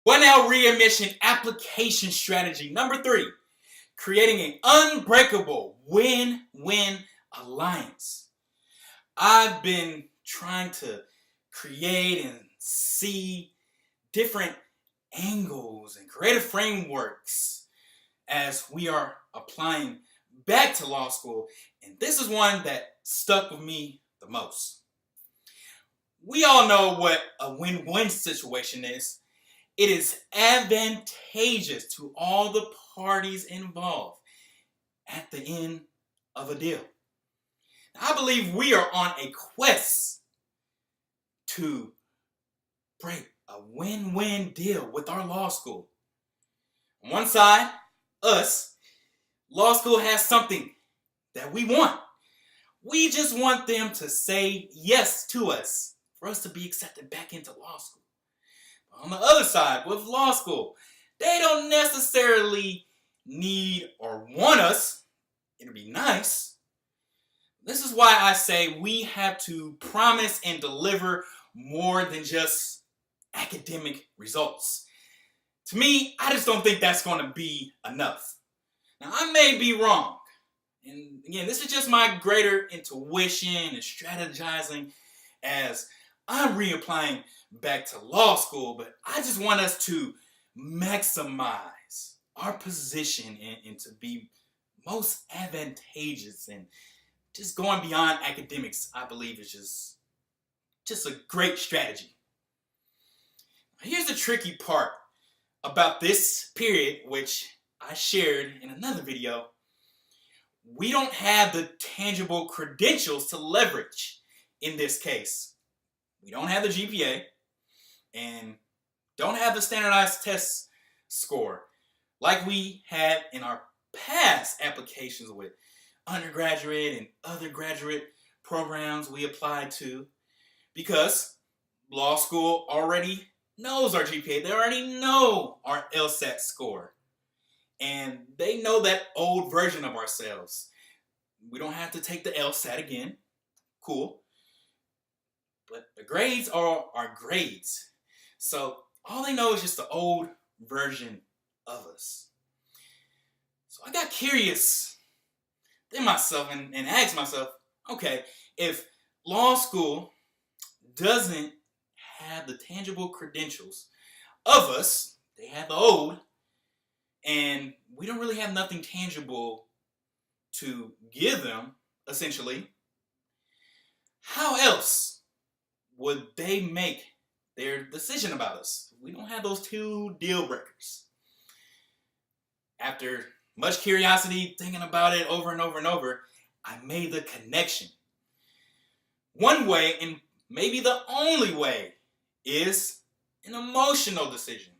But now readmission application strategy. Number 3, creating an unbreakable win-win alliance. I've been trying to create and see different angles and creative frameworks as we are applying back to law school, and this is one that stuck with me the most. We all know what a win-win situation is. It is advantageous to all the parties involved at the end of a deal. I believe we are on a quest to break a win-win deal with our law school. On one side, us, law school has something that we want. We just want them to say yes to us for us to be accepted back into law school. But on the other side, with law school, they don't necessarily need or want us. It'd be nice. This is why I say we have to promise and deliver more than just academic results. To me, I just don't think that's going to be enough. Now, I may be wrong. And again, this is just my greater intuition and strategizing as I'm reapplying back to law school, but I just want us to maximize our position and to be most advantageous, and just going beyond academics, I believe, is just a great strategy. Here's the tricky part about this period, which I shared in another video. We don't have the tangible credentials to leverage in this case. We don't have the GPA and don't have the standardized test score like we had in our past applications with undergraduate and other graduate programs we applied to, because law school already knows our GPA. They already know our LSAT score. And they know that old version of ourselves. We don't have to take the LSAT again. Cool. But the grades are our grades. So all they know is just the old version of us. So I got curious in myself and asked myself, okay, if law school doesn't have the tangible credentials of us, they have the old, and we don't really have nothing tangible to give them, essentially, how else would they make their decision about us? We don't have those 2 deal breakers. After much curiosity, thinking about it over and over and over, I made the connection. One way, and maybe the only way, is an emotional decision.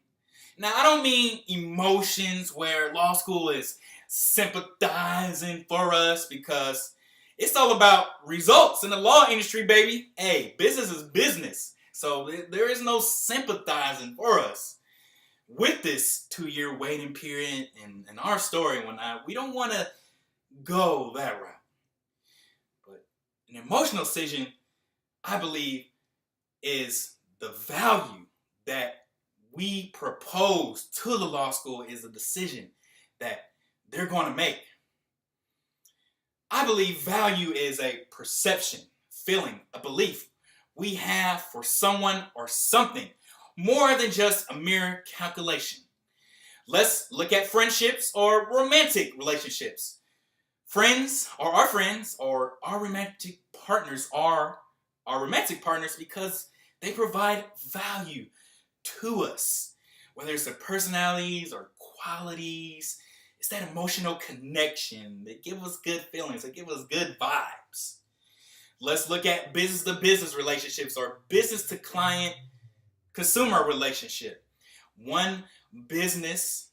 Now, I don't mean emotions where law school is sympathizing for us, because it's all about results in the law industry, baby. Hey, business is business. So there is no sympathizing for us with this 2-year waiting period and our story and whatnot. We don't want to go that route. But an emotional decision, I believe, is the value that we propose to the law school is a decision that they're going to make. I believe value is a perception, feeling, a belief we have for someone or something, more than just a mere calculation. Let's look at friendships or romantic relationships. Friends or our romantic partners are our romantic partners because they provide value to us. Whether it's their personalities or qualities, it's that emotional connection. They give us good feelings. They give us good vibes. Let's look at business-to-business relationships or business-to-client consumer relationship. One business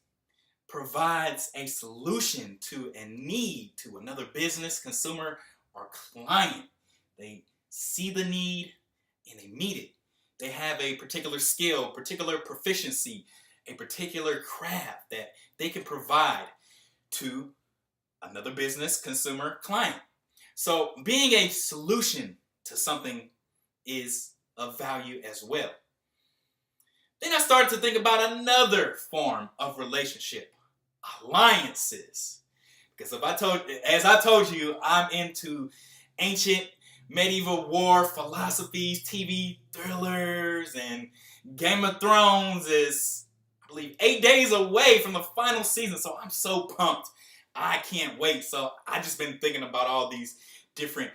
provides a solution to a need to another business, consumer, or client. They see the need and they meet it. They have a particular skill, particular proficiency, a particular craft that they can provide to another business, consumer, client. So being a solution to something is of value as well. Then I started to think about another form of relationship, alliances. Because as I told you, I'm into ancient medieval war philosophies, TV thrillers, and Game of Thrones is, I believe, 8 days away from the final season. So I'm so pumped. I can't wait. So I just been thinking about all these different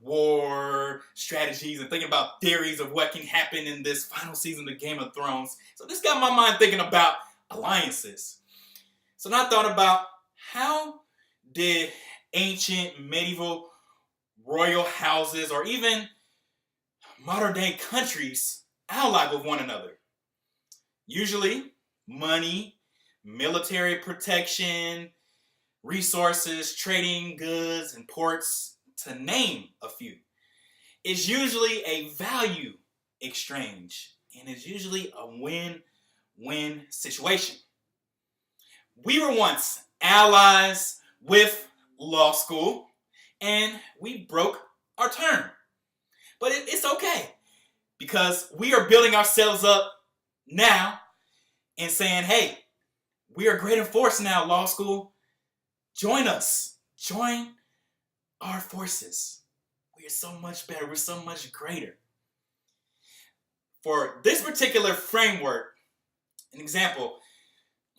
war strategies and thinking about theories of what can happen in this final season of Game of Thrones. So this got my mind thinking about alliances. So then I thought about, how did ancient medieval royal houses or even modern day countries ally with one another? Usually money, military protection, resources, trading goods and ports, to name a few. It's usually a value exchange, and it's usually a win-win situation. We were once allies with law school, and we broke our term. But it's okay, because we are building ourselves up now and saying, hey, we are great in force now, law school. Join us. Join our forces. We are so much better. We're so much greater. For this particular framework, an example,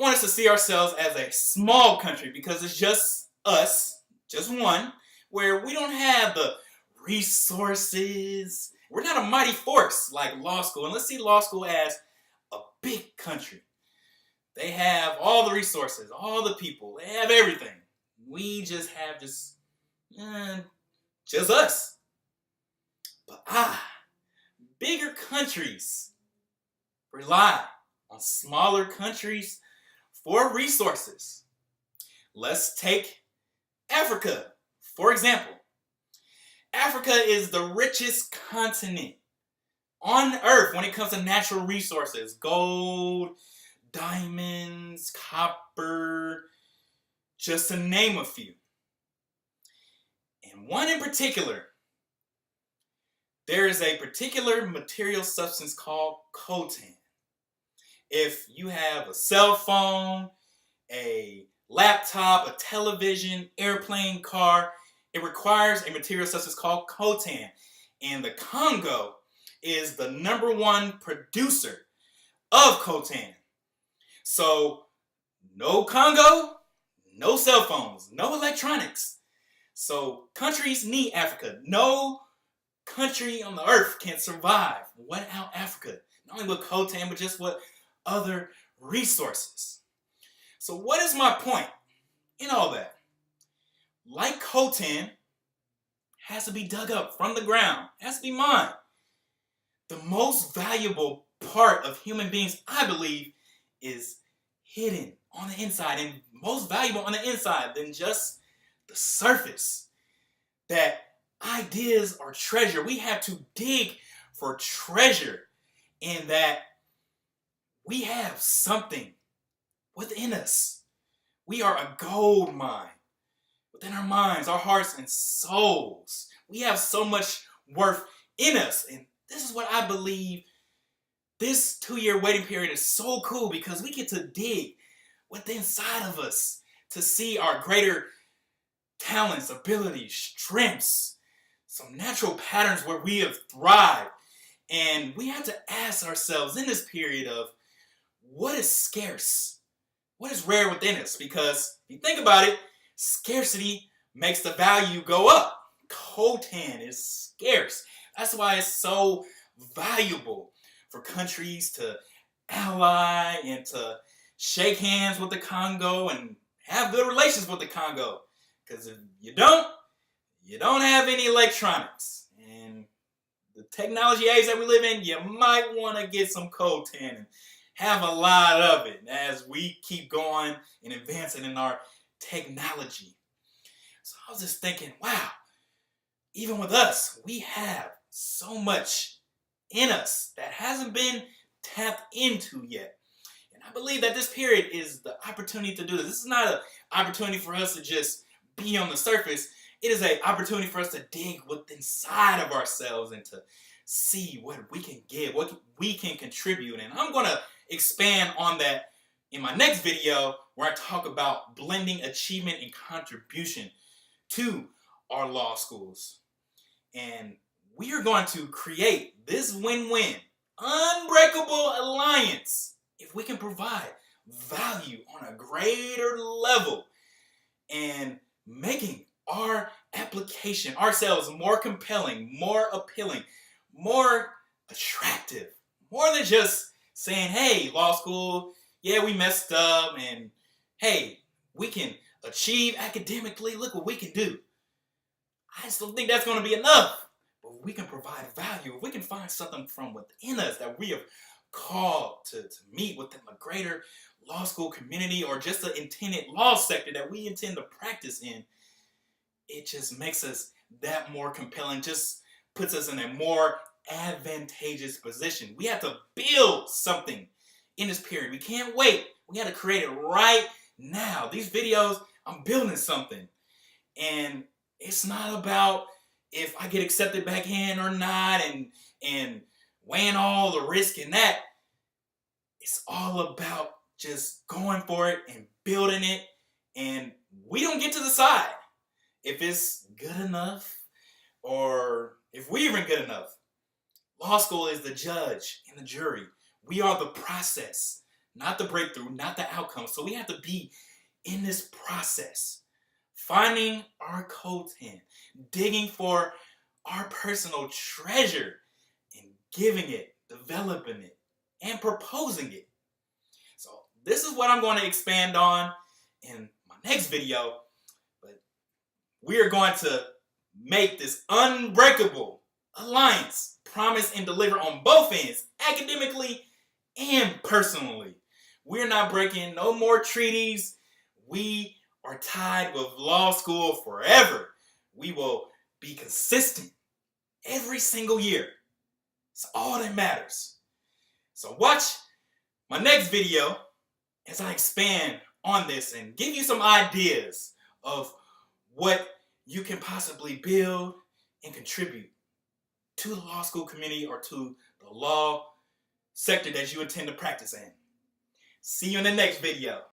I want us to see ourselves as a small country, because it's just us, just one, where we don't have the resources. We're not a mighty force like law school. And let's see law school as a big country. They have all the resources, all the people. They have everything. We just have just us. But bigger countries rely on smaller countries for resources. Let's take Africa, for example. Africa is the richest continent on Earth when it comes to natural resources. Gold, diamonds, copper, just to name a few. And one in particular, there is a particular material substance called coltan. If you have a cell phone, a laptop, a television, airplane, car, it requires a material substance called coltan. And the Congo is the #1 producer of coltan. So, no Congo, no cell phones, no electronics. So countries need Africa. No country on the earth can survive without Africa. Not only with coltan, but just with other resources. So what is my point in all that? Like coltan, has to be dug up from the ground. Has to be mined. The most valuable part of human beings, I believe, is hidden on the inside, and most valuable on the inside than just the surface. That ideas are treasure. We have to dig for treasure, in that we have something within us. We are a gold mine within our minds, our hearts, and souls. We have so much worth in us, and this is what I believe. This 2-year waiting period is so cool, because we get to dig within inside of us to see our greater talents, abilities, strengths, some natural patterns where we have thrived. And we have to ask ourselves in this period of, what is scarce? What is rare within us? Because if you think about it, scarcity makes the value go up. Coltan is scarce. That's why it's so valuable for countries to ally and to shake hands with the Congo and have good relations with the Congo. Because if you don't have any electronics. And the technology age that we live in, you might want to get some coltan and have a lot of it as we keep going and advancing in our technology. So I was just thinking, wow, even with us, we have so much in us that hasn't been tapped into yet. And I believe that this period is the opportunity to do this. This is not an opportunity for us to just be on the surface. It is an opportunity for us to dig within inside of ourselves and to see what we can give, what we can contribute. And I'm going to expand on that in my next video, where I talk about blending achievement and contribution to our law schools. And we are going to create this win-win, unbreakable alliance if we can provide value on a greater level and making our application, ourselves, more compelling, more appealing, more attractive, more than just saying, hey, law school, yeah, we messed up, and hey, we can achieve academically, look what we can do. I just don't think that's going to be enough. But we can provide value. We can find something from within us that we have called to meet within a greater law school community, or just the intended law sector that we intend to practice in. It just makes us that more compelling, just puts us in a more advantageous position. We have to build something in this period. We can't wait. We got to create it right now. These videos, I'm building something. And it's not about if I get accepted back in or not, and weighing all the risk in that. It's all about just going for it and building it. And we don't get to decide if it's good enough or if we're even good enough. Law school is the judge and the jury. We are the process, not the breakthrough, not the outcome. So we have to be in this process, finding our coat in, digging for our personal treasure, and giving it, developing it, and proposing it. So this is what I'm going to expand on in my next video. But we are going to make this unbreakable alliance, promise and deliver on both ends, academically and personally. We're not breaking no more treaties. We are tied with law school forever. We will be consistent every single year. It's all that matters. So watch my next video as I expand on this and give you some ideas of what you can possibly build and contribute to the law school community or to the law sector that you intend to practice in. See you in the next video.